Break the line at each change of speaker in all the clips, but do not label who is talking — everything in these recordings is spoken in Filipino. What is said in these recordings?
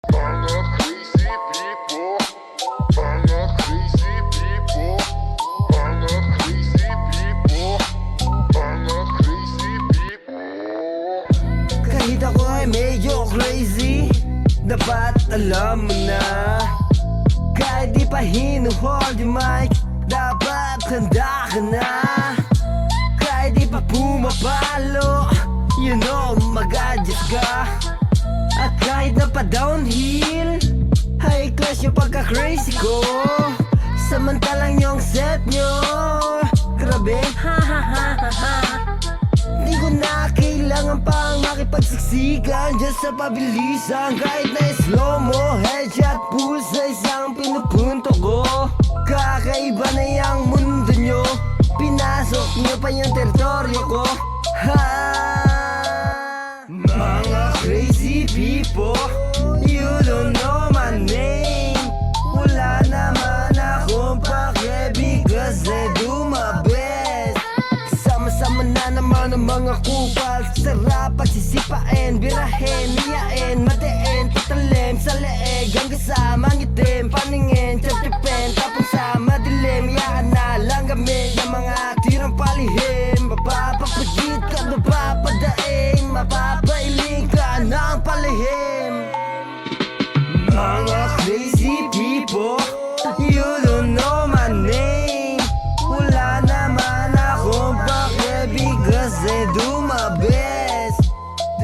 Mga crazy people, mga crazy people, mga crazy people, mga crazy people.
Kahit ako ay medyo crazy, dapat alam mo na. Kahit di pa hinuhold yung mic, dapat handa ka na. Kahit di pa pumapalo, you know mag-adjust ka. At kahit na pa downhill, high class yung pagka-crazy ko. Samantalang yung set nyo, grabe, ha ha ha ha ha. Di ko na kailangan pang makipagsiksikan dyan sa pabilisan. Kahit na slow mo, headshot, bullseye ang pinupunto ko. Kakaiba na yung mundo nyo, pinasok nyo pa yung teritoryo ko. Ha! Mga crazy people, you don't know my name. Wala naman akong pake because I do my best. Sama-sama na naman ang mga kupal. Sarap pagsisipain, birahin, niyain, matiin, tatalim sa leeg hanggang sa mangitim, paningin, tiyap-tipin, tapos sa madilim. Yaan na lang gamit ng mga tirang palihim. Mapapapagit ka, mapapadaing, mapapailing ka ng palihim. Mga crazy people, you don't know my name. Wala naman akong pake because I do my best.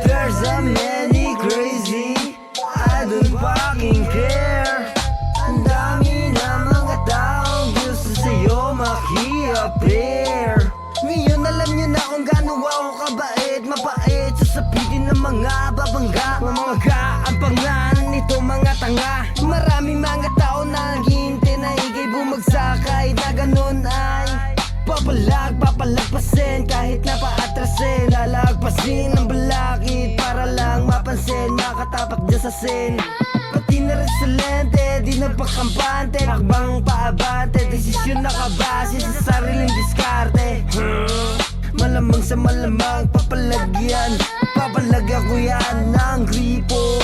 There's a many crazy, I don't fucking care. Ang dami na mga taong gusto sa'yo maki-appear. Ngayon alam nyo na kung gaano ako kabait, mapait, sasapitin ng mga babangga, mga kaampangan nito mga tanga. Maraming mga tao na naghihintay na ikay bumagsak. Kahit na ganun ay papalagpasin, kahit na paatrasin, lalagpasin ng balakid para lang mapansin, makatapak dyan sa sin. Pati na resalente, di na pakampante, akbang paabante, desisyon nakabase sa sariling diskarte. Malamang sa malamang papalagyan, papalagyan ko yan ng gripo.